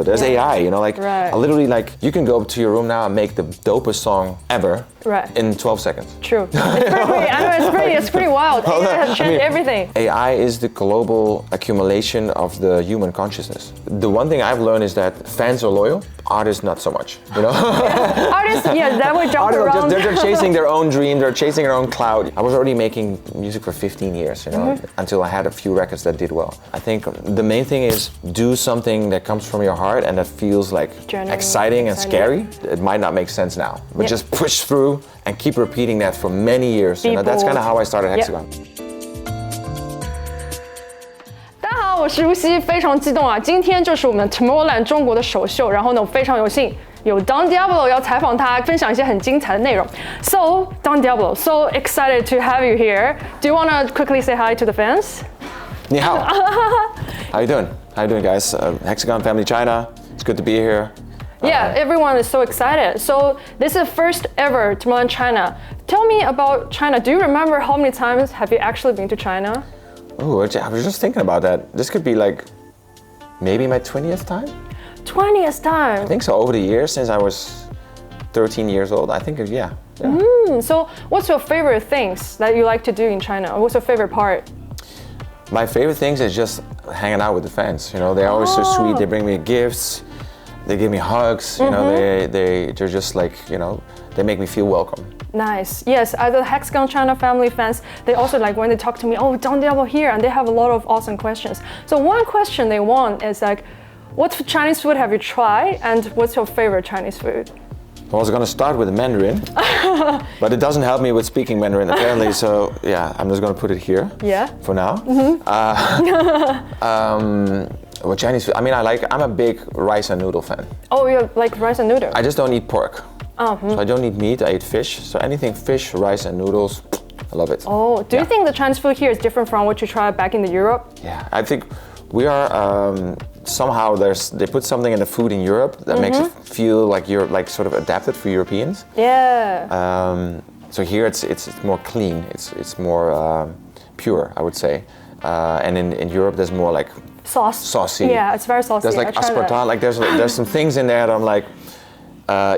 But there's AI, you know, like Right. I literally like you can go to your room now and make the dopest song ever in 12 seconds. True. It's pretty, I know it's pretty wild. AI has changed everything. AI is the global accumulation of the human consciousness. The one thing I've learned is that fans are loyal, artists not so much, you know? Artists, that would jump around. They're chasing their own dream, they're chasing their own cloud. I was already making music for 15 years, you know, until I had a few records that did well. I think the main thing is do something that comes from your heart and that feels like exciting and scary. It might not make sense now, but just push through and keep repeating that for many years. You know, that's kind of how I started Hexagon. 大家好，我是Ruxi，非常激动啊！今天就是我们 Tomorrowland 中国的首秀，然后呢，我非常有幸有 Don Diablo 要采访他，分享一些很精彩的内容。So Don Diablo, so excited to have you here. Do you want to quickly say hi to the fans? 你好 How you doing? How you doing, guys? Hexagon Family China. It's good to be here. Yeah, everyone is so excited. So this is the first ever Tomorrowland China. Tell me about China. Do you remember how many times have you actually been to China? Oh, I was just thinking about that. This could be like maybe my 20th time? 20th time. I think so. Over the years, since I was 13 years old, I think, yeah. So what's your favorite things that you like to do in China? What's your favorite part? My favorite things is just hanging out with the fans. You know, they're always so sweet. They bring me gifts. They give me hugs. You know, they're just like, you know, they make me feel welcome. Nice. Yes, as the Hexagon China family fans, they also like when they talk to me, oh, Don Diablo here, and they have a lot of awesome questions. So one question they want is like, what Chinese food have you tried, and what's your favorite Chinese food? I was going to start with Mandarin, but it doesn't help me with speaking Mandarin apparently, so yeah, I'm just going to put it here for now. Well, Chinese food, I mean, I'm a big rice and noodle fan. Oh, you like rice and noodle? I just don't eat pork. So I don't eat meat, I eat fish. So anything fish, rice and noodles, I love it. Oh, do you think the Chinese food here is different from what you tried back in Europe? Yeah, I think we are, somehow they put something in the food in Europe that makes it feel like you're like sort of adapted for Europeans. Yeah. So here it's more clean, it's more pure, I would say. And in Europe there's more like saucy. Yeah, it's very saucy. There's like aspartame, like there's some things in there that I'm like,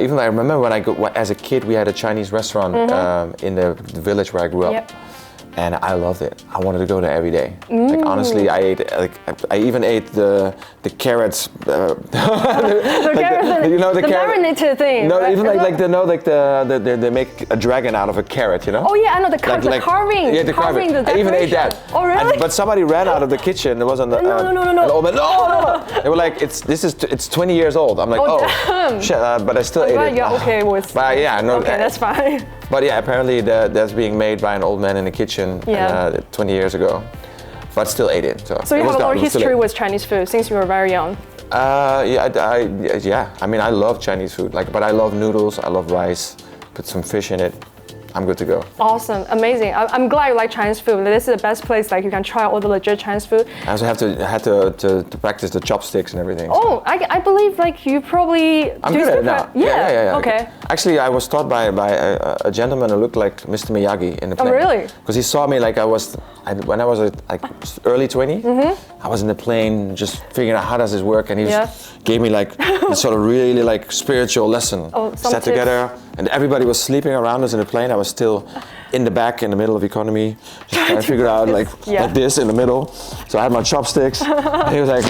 even I remember when as a kid we had a Chinese restaurant in the village where I grew up. And I loved it. I wanted to go there every day. Like honestly, I even ate the carrots. The carrots, you know, the marinated thing. No, right? even they make a dragon out of a carrot, you know? Oh yeah, I know the carving. Yeah, the carving. The I even ate that. Oh really? But somebody ran out of the kitchen. It was on the. No. They were like, it's 20 years old. I'm like, damn. Shit. But I still ate it. You're okay with. But yeah, no. Okay, that's fine. But yeah, apparently that's being made by an old man in the kitchen 20 years ago, but still ate it. So you have a lot of history with Chinese food since you were very young. Yeah. I mean, I love Chinese food. But I love noodles. I love rice. Put some fish in it. I'm good to go. Awesome, amazing. I'm glad you like Chinese food. This is the best place. Like you can try all the legit Chinese food. I also had to practice the chopsticks and everything. Oh, so. I believe like you probably. I'm good at it now. Yeah. Okay. Actually, I was taught by a gentleman who looked like Mr. Miyagi in the plane. Oh, really? Because he saw me like when I was like early 20. I was in the plane just figuring out how does this work, and he gave me like this sort of really like spiritual lesson. Sat together, and everybody was sleeping around us in the plane. I was still in the back, in the middle of economy, just trying to figure out like this in the middle. So I had my chopsticks, and he was like,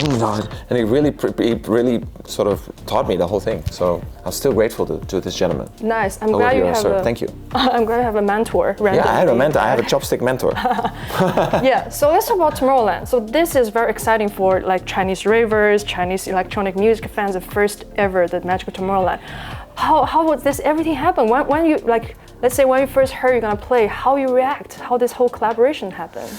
and he really sort of taught me the whole thing. So I'm still grateful to this gentleman. Nice. I'm glad you have Thank you. I'm glad you have a mentor. Yeah, I had a mentor. I have a chopstick mentor. Yeah. So let's talk about Tomorrowland. So this is very exciting for like Chinese ravers, Chinese electronic music fans. The first ever the magical Tomorrowland. How would this everything happen? When you like, let's say when you first heard you're gonna play, how you react? How this whole collaboration happened?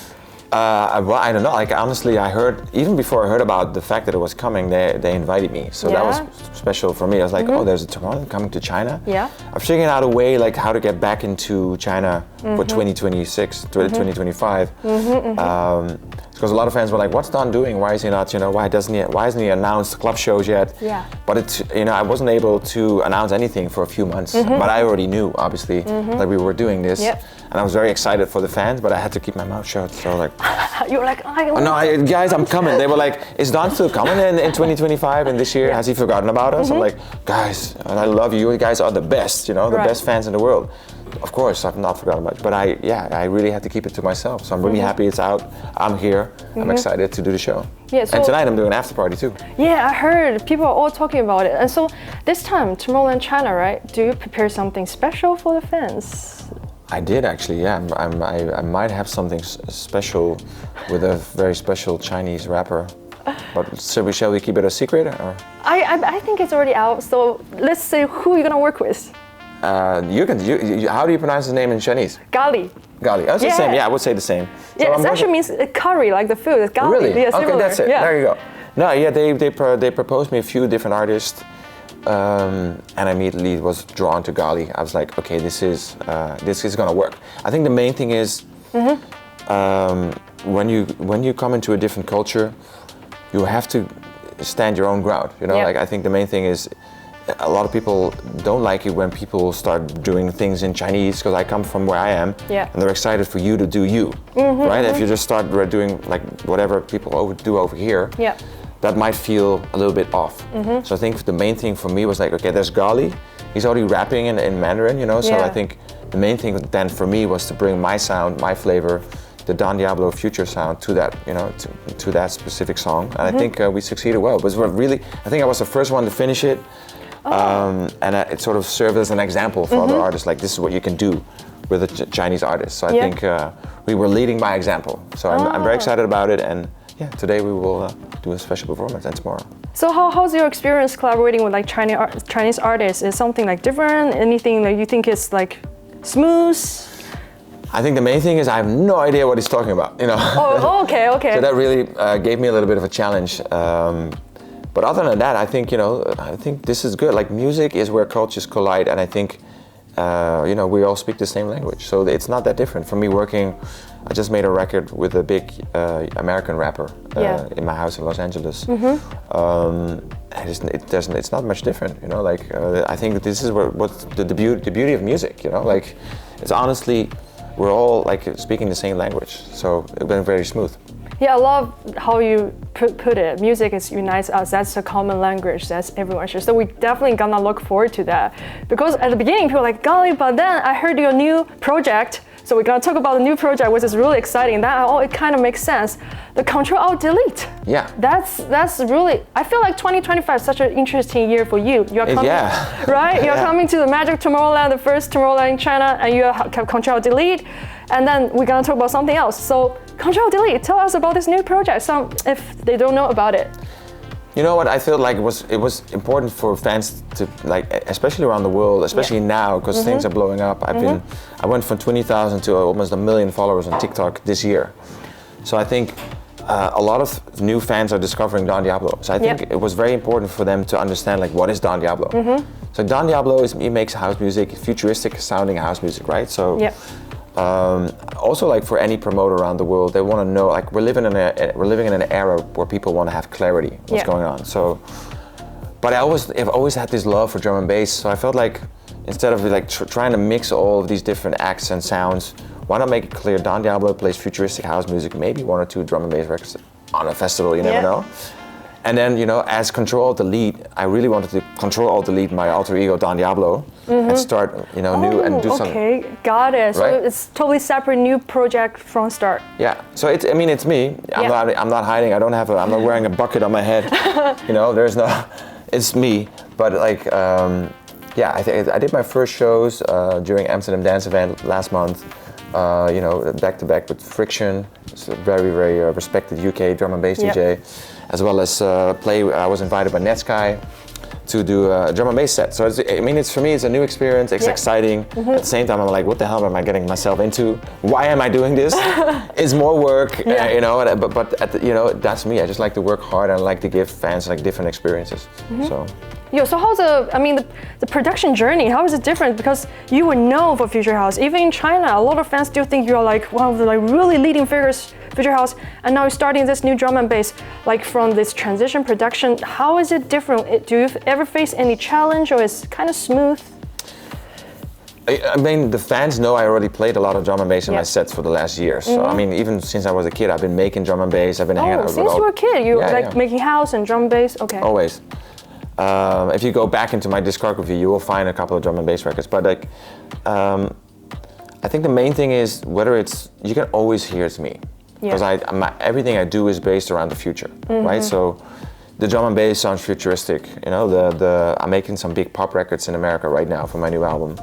Well, I don't know. Like honestly, I heard even before I heard about the fact that it was coming, they invited me. So that was special for me. I was like, oh, there's a Tomorrowland coming to China. Yeah. I'm figuring out a way like how to get back into China for 2026, 2025. Because a lot of fans were like, what's Don doing? Why is he not, why hasn't he announced club shows yet? Yeah. But it's, I wasn't able to announce anything for a few months, but I already knew, obviously, that we were doing this. Yep. And I was very excited for the fans, but I had to keep my mouth shut. So like, you were like, guys, I'm coming. They were like, is Don still coming in 2025 and this year? Has he forgotten about us? I'm like, guys, and I love you. You guys are the best, the best fans in the world. Of course, I've not forgotten about it, but I really had to keep it to myself. So I'm really happy it's out. I'm here. I'm excited to do the show. Yeah, so, and tonight I'm doing an after party too. Yeah, I heard people are all talking about it. And so this time, Tomorrowland China, right? Do you prepare something special for the fans? I did actually, yeah. I might have something special with a very special Chinese rapper. But shall we keep it a secret? Or? I think it's already out. So let's say who you're gonna work with. How do you pronounce his name in Chinese? Gali. Gali. Oh, it's the same. Yeah, I would say the same. So yeah, it actually means curry, like the food. It's gali. Really? Yeah, okay, that's it. Yeah. There you go. No, yeah, they proposed me a few different artists, and I immediately was drawn to Gali. I was like, okay, this is gonna work. I think the main thing is when you come into a different culture, you have to stand your own ground. Like I think the main thing is. A lot of people don't like it when people start doing things in Chinese because I come from where I am and they're excited for you to do you, right? If you just start doing like whatever people do over here, that might feel a little bit off. So I think the main thing for me was like, okay, there's Gali, he's already rapping in Mandarin, so I think the main thing then for me was to bring my sound, my flavor, the Don Diablo future sound to that, to that specific song. And I think we succeeded well. It was really, I think I was the first one to finish it. And it sort of served as an example for other artists, like this is what you can do with a Chinese artist. So I think we were leading by example. So I'm very excited about it, and yeah, today we will do a special performance and tomorrow. So how's your experience collaborating with like Chinese artists? Is something like different? Anything that you think is like smooth? I think the main thing is I have no idea what he's talking about, Oh, okay. So that really gave me a little bit of a challenge. But other than that, I think this is good. Like music is where cultures collide, and I think, we all speak the same language. So it's not that different. For me I just made a record with a big American rapper in my house in Los Angeles. It's not much different, I think this is what's the beauty of music, like it's honestly, we're all like speaking the same language. So it's been very smooth. Yeah, I love how you put it. Music unites us. That's a common language. That's everyone shares. So we definitely gonna look forward to that. Because at the beginning, people were like, Gali, but then I heard your new project. So we're gonna talk about the new project, which is really exciting. It kind of makes sense. The Control-Alt-Delete. Yeah. That's really, I feel like 2025 is such an interesting year for you. You're coming, right? You're coming to the Magic Tomorrowland, the first Tomorrowland in China, and you have Control-Delete. And then we're gonna talk about something else. So Control-Delete, tell us about this new project, if they don't know about it. You know what, I feel like it was important for fans to, like, especially around the world, especially now, because things are blowing up. I went from 20,000 to almost 1 million followers on TikTok this year. So I think a lot of new fans are discovering Don Diablo. So I think it was very important for them to understand, like, what is Don Diablo? So Don Diablo he makes house music, futuristic sounding house music, right? So also, like for any promoter around the world, they want to know, like we're living in an era where people want to have clarity what's going on. So, but I've always had this love for drum and bass. So I felt like instead of like trying to mix all of these different acts and sounds, why not make it clear Don Diablo plays futuristic house music, maybe 1 or 2 drum and bass records on a festival, you never know. And then, as Control-Alt-Delete, I really wanted to Control-Alt-Delete my alter ego Don Diablo and start, new and do something. Okay, got it. So it's totally separate new project from start. Yeah. So it's me. I'm not hiding. I'm not wearing a bucket on my head. There's no. It's me. But like, I did my first shows during Amsterdam Dance Event last month. Back to back with Friction. It's a very, very respected UK drum and bass DJ. As well as I was invited by Netsky to do a drum and bass set. So for me, it's a new experience. It's exciting. At the same time, I'm like, what the hell am I getting myself into? Why am I doing this? It's more work, but that's me. I just like to work hard and I like to give fans like different experiences. So how's the production journey? How is it different? Because you were known for Future House. Even in China, a lot of fans still think you're like one of the really leading figures Future House, and now you're starting this new drum and bass, like from this transition production. How is it different? Do you ever face any challenge, or is it kind of smooth? I mean, the fans know I already played a lot of drum and bass in my sets for the last year. So I mean, even since I was a kid, I've been making drum and bass. I've been hanging out with since you were a kid, you making house and drum and bass. Okay. Always. If you go back into my discography, you will find a couple of drum and bass records. But like, I think the main thing is whether it's, you can always hear it's me, because everything I do is based around the future, right? So the drum and bass sounds futuristic. You know, I'm making some big pop records in America right now for my new album.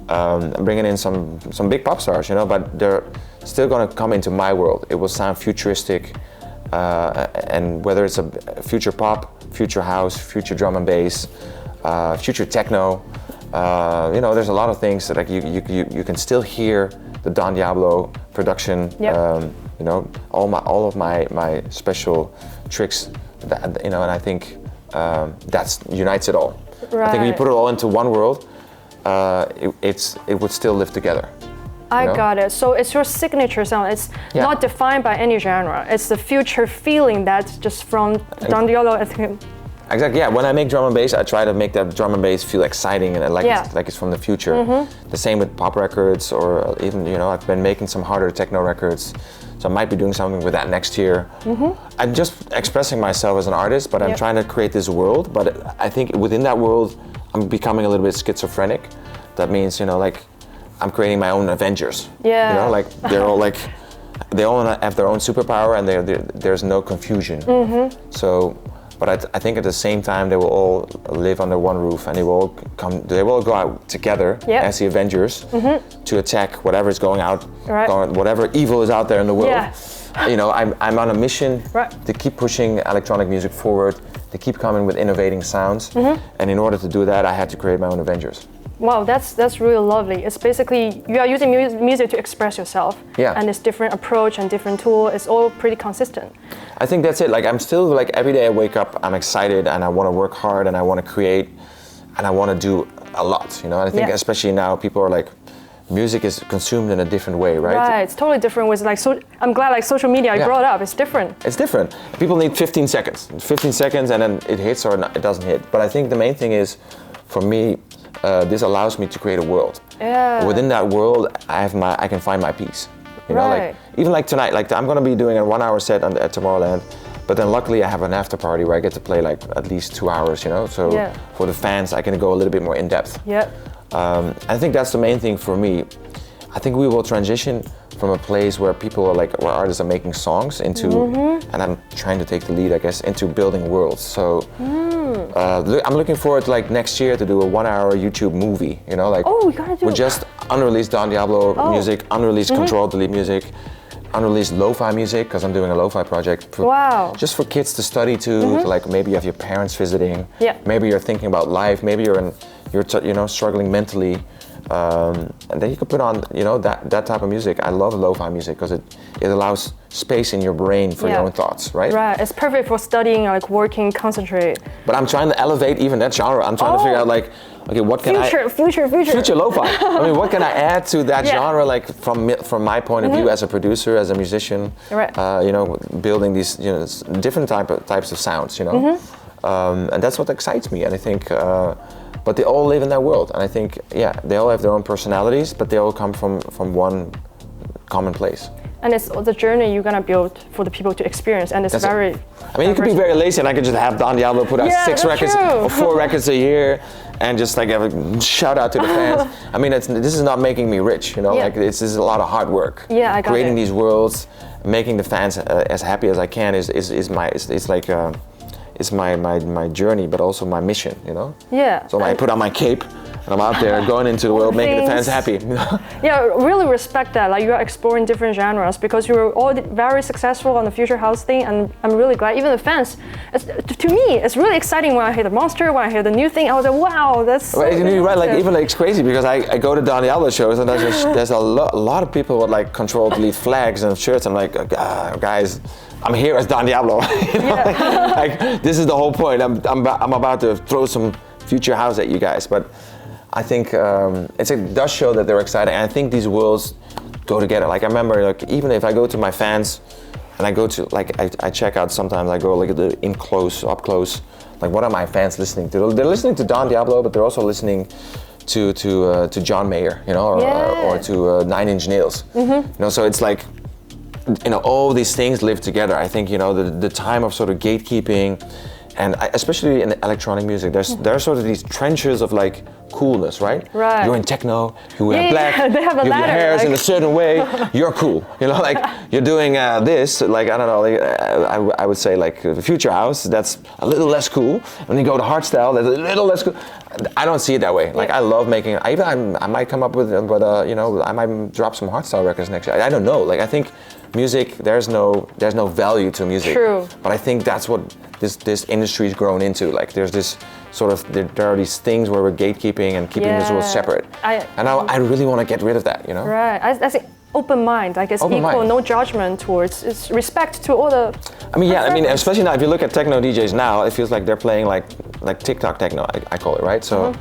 I'm bringing in some big pop stars, you know, but they're still gonna come into my world. It will sound futuristic, and whether it's a future pop, future house, future drum and bass, future techno, you know, there's a lot of things that like you can still hear the Don Diablo production. You know, all of my special tricks, that, you know, and I think that unites it all. I think when you put it all into one world, it would still live together. I got it. So it's your signature sound. It's not defined by any genre. It's the future feeling that's just from Don Diablo. Exactly. Yeah. When I make drum and bass, I try to make that drum and bass feel exciting and like it's from the future. The same with pop records, or even, you know, I've been making some harder techno records, so I might be doing something with that next year. I'm just expressing myself as an artist, but I'm trying to create this world. But I think within that world, I'm becoming a little bit schizophrenic. That means, you know, like, I'm creating my own Avengers. You know, like they're all like, they all have their own superpower, and there's no confusion. So, but I think at the same time they will all live under one roof, and they will all go out together as the Avengers to attack whatever's going out, whatever evil is out there in the world. You know, I'm on a mission to keep pushing electronic music forward, to keep coming with innovating sounds, and in order to do that, I had to create my own Avengers. Wow, that's really lovely. It's basically, you are using music to express yourself. And it's different approach and different tool. It's all pretty consistent. I think that's it. Like, I'm still, like, every day I wake up, I'm excited, and I want to work hard, and I want to create, and I want to do a lot, you know? And I think especially now, people are like, music is consumed in a different way, right? Right, it's totally different with like, I'm glad like social media I brought up, it's different. It's different. People need 15 seconds. 15 seconds and then it hits or it doesn't hit. But I think the main thing is, for me, this allows me to create a world. Within that world, I can find my peace. You know, like, even like tonight, like I'm gonna be doing a 1 hour set at Tomorrowland, but then luckily I have an after party where I get to play like at least 2 hours, you know? So for the fans, I can go a little bit more in depth. I think that's the main thing for me. I think we will transition from a place where people are like, where artists are making songs into, and I'm trying to take the lead, I guess, into building worlds. So I'm looking forward to like next year to do a 1 hour YouTube movie, you know, like with just unreleased Don Diablo music, unreleased Control Delete music, unreleased lo-fi music, because I'm doing a lo-fi project just for kids to study to like, maybe you have your parents visiting, maybe you're thinking about life, maybe you're you know, struggling mentally, and then you can put on, you know, that type of music. I love lo-fi music because it allows space in your brain for your own thoughts, right? Right, it's perfect for studying, like working, concentrate. But I'm trying to elevate even that genre. I'm trying to figure out like, okay, what can future lo-fi. I mean, what can I add to that genre, like from my point of view as a producer, as a musician, you know, building these, you know, different types of sounds, you know, and that's what excites me. And I think, but they all live in that world, and I think, they all have their own personalities, but they all come from one common place. And it's the journey you're gonna build for the people to experience, and it's very. I mean, you could be very lazy, and I could just have Don Diablo put out 6 records or 4 records a year, and just like have a shout out to the fans. I mean, this is not making me rich, you know. Like this is a lot of hard work. I got creating these worlds, making the fans as happy as I can is like. It's my journey, but also my mission, you know? So I put on my cape, and I'm out there going into the world, making the fans happy. Really respect that. Like, you are exploring different genres because you're all very successful on the Future House thing, and I'm really glad. Even the fans, to me, it's really exciting when I hear the monster, when I hear the new thing. I was like, wow, that's so right. Like, even like, it's crazy because I go to Don Diablo shows, and there's a lot of people with like Control Delete flags and shirts. I'm like, guys, I'm here as Don Diablo. You know? like this is the whole point. I'm about to throw some Future House at you guys, but I think it does show that they're exciting. And I think these worlds go together. Like I remember, like even if I go to my fans, and I go to like I check out sometimes. I go like up close. Like what are my fans listening to? They're listening to Don Diablo, but they're also listening to John Mayer, you know, or to Nine Inch Nails. You know, so it's like, you know, all these things live together. I think, you know, the time of sort of gatekeeping, and especially in electronic music, there are sort of these trenches of like coolness, right? Right. You're in techno, you wear black, they have a your ladder, hair is like... in a certain way, you're cool. You know, like you're doing this, like, I don't know, like, I would say like future house, that's a little less cool. When you go to hardstyle, that's a little less cool. I don't see it that way. Like I love making, I might come up with, you know, I might drop some hardstyle records next year. I don't know, like I think music, there's no value to music. True. But I think that's what this industry's grown into. Like there's this sort of, there are these things where we're gatekeeping and keeping this all separate. And I really want to get rid of that, you know? Right, I think open mind, I guess equal, no judgment towards, it's respect to all the... I mean, yeah, I mean, especially now, if you look at techno DJs now, it feels like they're playing like TikTok techno, I call it, right? So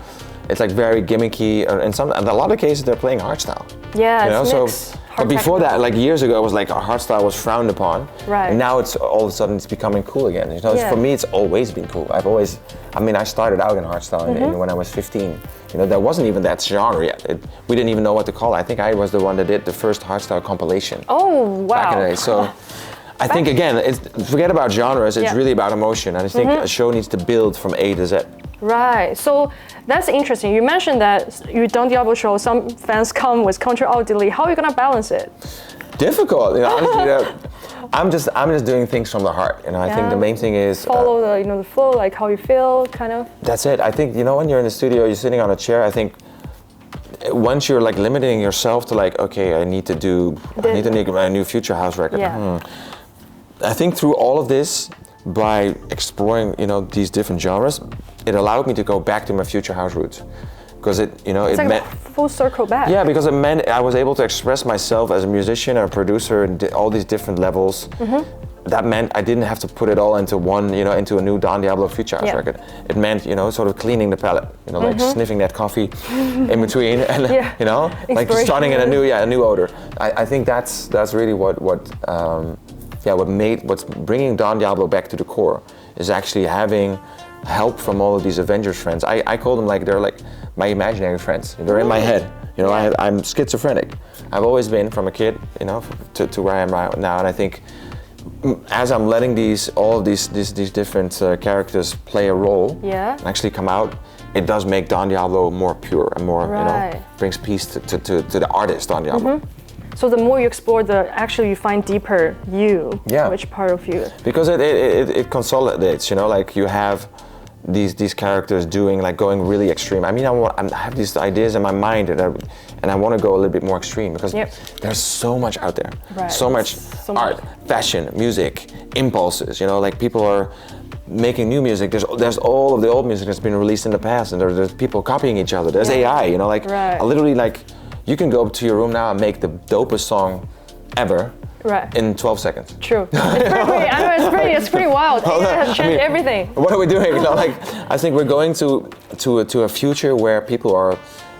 it's like very gimmicky, in a lot of cases they're playing hardstyle. Yeah, you know? it's So, mixed. but before that, like years ago, it was like hardstyle was frowned upon. Right. And now it's all of a sudden it's becoming cool again. You know, for me, it's always been cool. I started out in hardstyle when I was 15. You know, there wasn't even that genre yet. We didn't even know what to call it. I think I was the one that did the first hardstyle compilation. Oh, wow. Back in the day. So I think, again, forget about genres, it's really about emotion. And I think a show needs to build from A to Z. Right, so that's interesting. You mentioned that you Don Diablo show, some fans come with Ctrl-Alt Delete. How are you gonna balance it? Difficult, you know, honestly. I'm just doing things from the heart. You know, I think the main thing is follow the flow, like how you feel, kind of. That's it. I think, you know, when you're in the studio, you're sitting on a chair. I think once you're like limiting yourself to like, okay, I need to make a new Future House record. Yeah. I think through all of this, by exploring, you know, these different genres, it allowed me to go back to my Future House roots, because it like meant full circle back. Yeah, because it meant I was able to express myself as a musician or a producer in all these different levels. That meant I didn't have to put it all into one, you know, into a new Don Diablo Future House record. It meant, you know, sort of cleaning the palette, you know, like sniffing that coffee in between, and you know, like starting in a new odor. I think that's really what's bringing Don Diablo back to the core is actually having help from all of these Avengers friends. I call them like they're like my imaginary friends. They're in my head. You know, I'm schizophrenic. I've always been from a kid, you know, to where I am right now. And I think as I'm letting all of these different characters play a role and actually come out, it does make Don Diablo more pure and more, you know, brings peace to the artist Don Diablo. So the more you explore, actually you find deeper you, which part of you. Because it consolidates, you know, like you have these characters going really extreme. I mean, I have these ideas in my mind and I want to go a little bit more extreme because there's so much out there. Right. So much art, fashion, music, impulses, you know, like people are making new music. There's all of the old music that's been released in the past, and there's people copying each other. There's AI, you know, like I literally you can go to your room now and make the dopest song ever in 12 seconds. True. It's pretty wild. AI has changed everything. What are we doing? You know, like I think we're going to a future where people are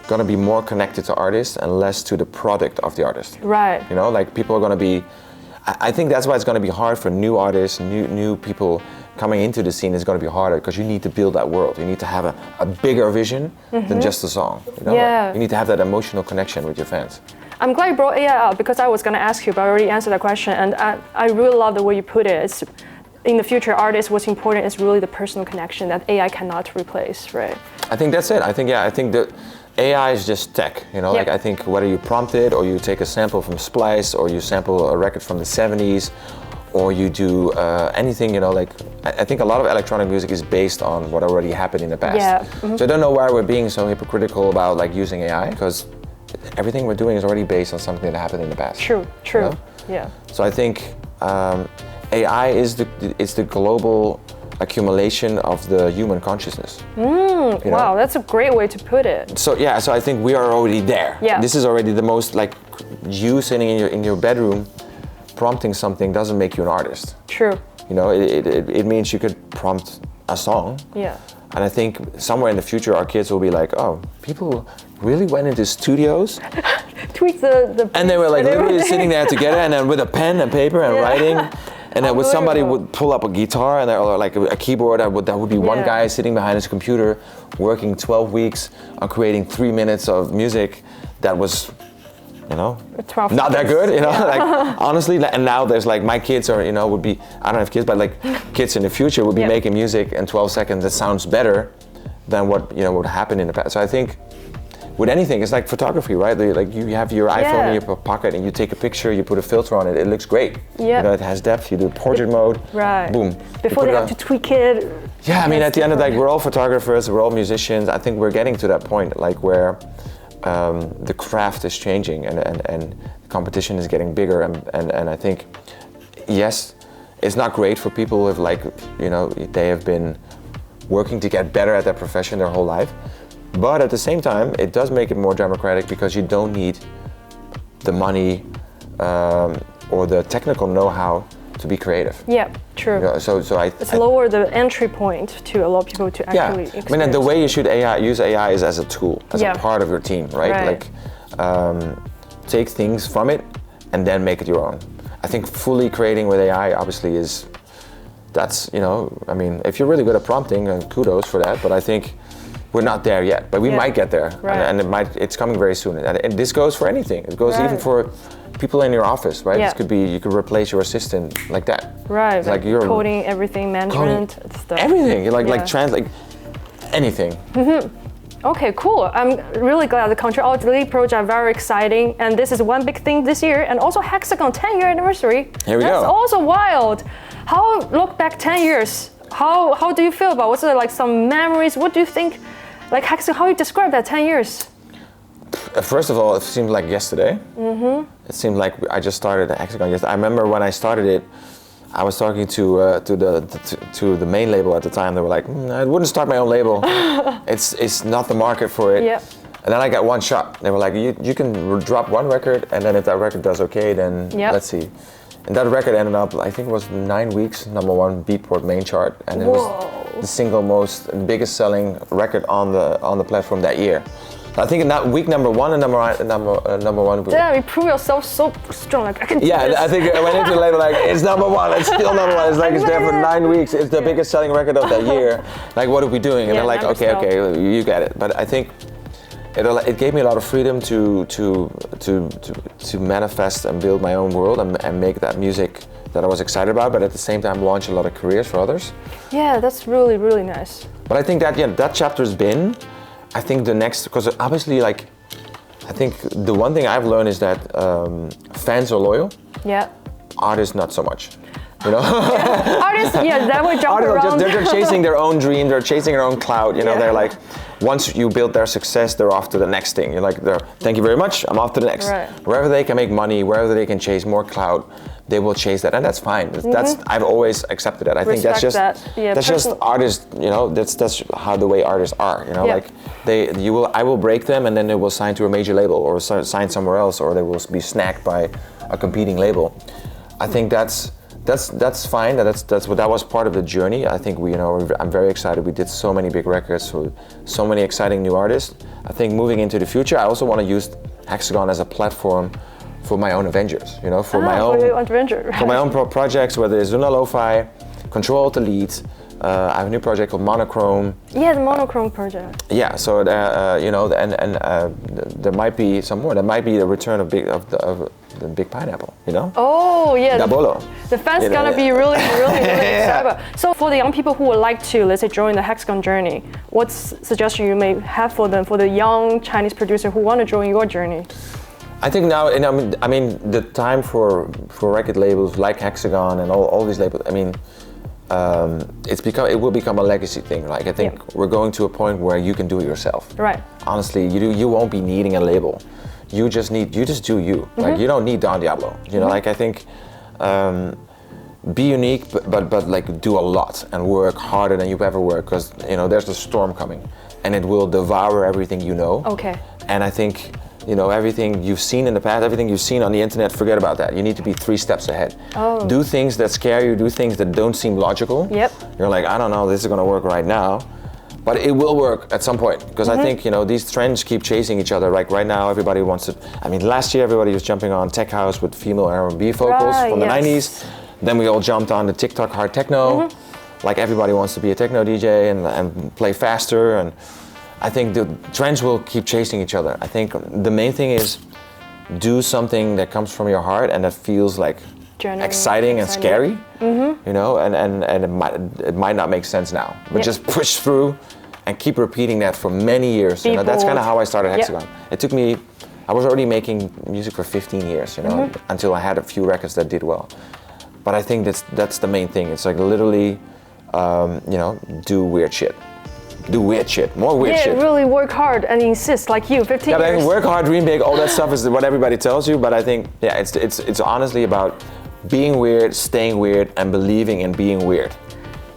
going to be more connected to artists and less to the product of the artist. Right. You know, like people are going to be. I think that's why it's going to be hard for new artists, new people coming into the scene is going to be harder because you need to build that world. You need to have a bigger vision than just a song. You know? Yeah. You need to have that emotional connection with your fans. I'm glad you brought AI up because I was going to ask you, but I already answered that question. And I really love the way you put it. In the future, artists, what's important is really the personal connection that AI cannot replace, right? I think that's it. I think that AI is just tech, you know, like I think whether you prompt it or you take a sample from Splice or you sample a record from the 70s or you do anything, you know, like I think a lot of electronic music is based on what already happened in the past. Yeah. So I don't know why we're being so hypocritical about like using AI because everything we're doing is already based on something that happened in the past. True. You know? Yeah. So I think AI is the global accumulation of the human consciousness. Wow, that's a great way to put it. So so I think we are already there. Yeah. This is already the most, like, you sitting in your bedroom prompting something doesn't make you an artist. True. You know, it means you could prompt a song. Yeah. And I think somewhere in the future our kids will be like, oh, people really went into studios tweak the and they were like literally sitting there together, and then with a pen and paper and writing. And then with somebody would pull up a guitar and or like a keyboard, that would be one guy sitting behind his computer, working 12 weeks on creating 3 minutes of music that was, not that good, like honestly. And now there's like my kids are, would be, I don't have kids, but like kids in the future would be making music in 12 seconds that sounds better than what would happen in the past. So I think with anything, it's like photography, right? Like you have your iPhone in your pocket and you take a picture, you put a filter on it, it looks great. Yeah. It has depth, you do portrait mode, boom. Before they have to tweak it. Yeah, I mean, at the end of the day, we're all photographers, we're all musicians. I think we're getting to that point, like where the craft is changing and competition is getting bigger. And I think, yes, it's not great for people who have they have been working to get better at their profession their whole life. But at the same time, it does make it more democratic because you don't need the money or the technical know-how to be creative. Yeah, true. It's lower the entry point to allow people to actually experience. I mean, and the way you should use AI is as a tool, as a part of your team, right? Like, take things from it and then make it your own. I think fully creating with AI obviously that's I mean, if you're really good at prompting, kudos for that, but I think we're not there yet, but we might get there, and it's coming very soon. And this goes for anything. It goes even for people in your office, right? This could be, you could replace your assistant like that. Right, like you're coding everything, management, stuff. Everything, like translate anything. Okay, cool. I'm really glad the Control Alt Delete project are very exciting, and this is one big thing this year, and also Hexagon 10-year anniversary. Here we go. That's also wild. Look back 10 years. How do you feel about? What's like some memories? What do you think? Like Hexagon, how do you describe that 10 years? First of all, it seemed like yesterday. It seemed like I just started at Hexagon yesterday. I remember when I started it, I was talking to the main label at the time. They were like, I wouldn't start my own label. It's not the market for it. Yep. And then I got one shot. They were like, you can drop one record, and then if that record does okay, then let's see. And that record ended up, I think it was 9 weeks, #1 Beatport main chart, and it was the single biggest selling record on the platform that year. I think in that week number one. Damn, you prove yourself so strong. Like I can do this. I think I went into the label like it's #1. It's still #1. It's like it's there for 9 weeks. It's the biggest selling record of that year. Like, what are we doing? And they're like, okay, you get it. But I think it gave me a lot of freedom to manifest and build my own world and make that music that I was excited about, but at the same time launch a lot of careers for others. Yeah, that's really, really nice. But I think that chapter's been, I think the next, because obviously I think the one thing I've learned is that fans are loyal. Yeah. Artists not so much. Artists, that would jump around. They're chasing their own dream, they're chasing their own cloud, they're like, once you build their success, they're off to the next thing. You're like, thank you very much, I'm off to the next. Right. Wherever they can make money, wherever they can chase more clout, they will chase that, and that's fine. I've always accepted that. I think that's just artists, that's how the way artists are, like I will break them and then they will sign to a major label or sign somewhere else, or they will be snagged by a competing label. I think that's fine. That was part of the journey. I think I'm very excited. We did so many big records for so many exciting new artists. I think moving into the future, I also want to use Hexagon as a platform for my own adventures. For my own projects, whether it's Zuna Lo-Fi, Control Alt Delete. I have a new project called Monochrome. Yeah, the Monochrome project. Yeah, so there might be some more. There might be the return of the Big Pineapple. Oh yeah. Dabolo. The fans gonna be really, really, really excited. So for the young people who would like to, let's say, join the Hexagon journey, what suggestion you may have for them, for the young Chinese producer who want to join your journey? I think now, I mean, the time for record labels like Hexagon and all these labels. I mean. It will become a legacy thing. Like I think we're going to a point where you can do it yourself. Right. Honestly, you won't be needing a label. You just do you. Like you don't need Don Diablo. Like I think be unique, but like do a lot and work harder than you've ever worked, because there's a storm coming, and it will devour everything you know. Okay. And I think. Everything you've seen in the past, everything you've seen on the internet, forget about that. You need to be 3 steps ahead. Oh. Do things that scare you, do things that don't seem logical. Yep. You're like, I don't know, this is gonna work right now. But it will work at some point because I think, you know, these trends keep chasing each other. Like right now, everybody wants to. I mean, last year everybody was jumping on tech house with female R&B vocals from the 90s. Then we all jumped on the TikTok hard techno. Like everybody wants to be a techno DJ and play faster. And I think the trends will keep chasing each other. I think the main thing is do something that comes from your heart and that feels like exciting and scary. You know, and it might not make sense now, but just push through and keep repeating that for many years. You know, that's kind of how I started Hexagon. It took me, I was already making music for 15 years, you know, until I had a few records that did well. But I think that's the main thing. It's like literally, you know, do weird shit. Do weird shit, more weird shit. Really work hard and insist, like you, 15 years. Yeah, I think work hard, dream big, all that stuff is what everybody tells you. But I think, yeah, it's honestly about being weird, staying weird, and believing in being weird.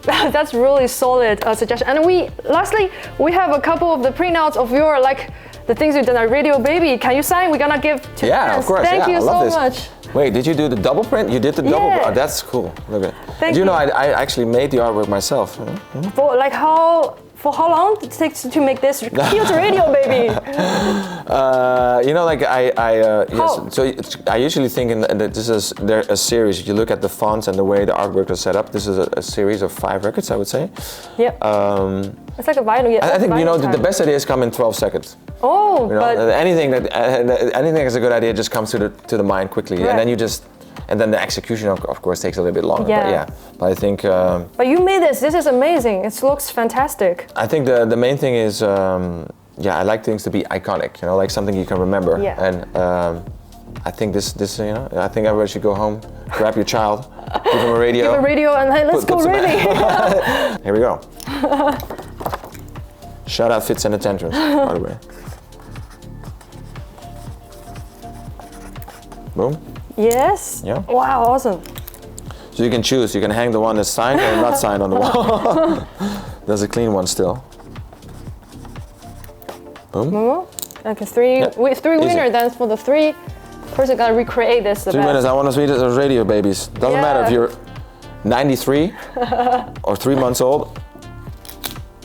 That's really solid suggestion. And lastly, we have a couple of the printouts of your, like, the things you've done at Radio Baby. Can you sign? We're gonna give to fans. of course. Thank you so much. Wait, did you do the double print? You did the double print? Oh, that's cool. Look at it. Thank you. You know, I actually made the artwork myself. For how long did it take to make this cute Radio Baby? You know, like yes, so I usually think that this is a series. If you look at the fonts and the way the artwork is set up, this is a series of 5 records, I would say. Yep. It's like a vinyl. Yeah, I think, you know, the best ideas come in 12 seconds. Oh, you know, but anything that's a good idea just comes to the mind quickly, and then you just. And then the execution, of course, takes a little bit longer. Yeah. But I think. But you made this. This is amazing. It looks fantastic. I think the main thing is, I like things to be iconic. You know, like something you can remember. Yeah. And I think this, you know, I think everybody should go home, grab your child, give him a radio. Give a radio, and hey, let's go ready. Here we go. Shout out Fits and the Tantrums, by the way. Boom. Yes. Yeah. Wow, awesome. So you can choose. You can hang the one that's signed or not signed on the wall. There's a clean one still. Boom. Okay, three winners. Then for the 3 person gonna recreate this. 3 winners. I want to read it as Radio Babies. Doesn't matter if you're 93 or 3 months old.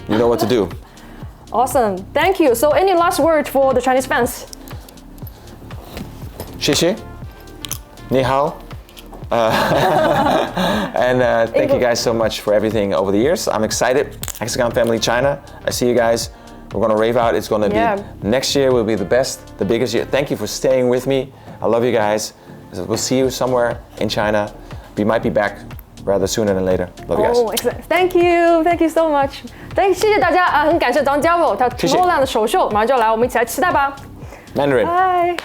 You know what to do. Awesome. Thank you. So, any last word for the Chinese fans? 谢谢. Ni hao. And thank you guys so much for everything over the years. I'm excited. Hexagon Family China. I see you guys. We're gonna rave out. It's gonna be next year will be the best, the biggest year. Thank you for staying with me. I love you guys. We'll see you somewhere in China. We might be back rather sooner than later. Love you guys. Oh, excellent. Thank you so much. 谢谢大家很感谢 Don Diablo 他 Tomorrowland 的首秀马上就要来，我们一起来期待吧。Mandarin. Bye.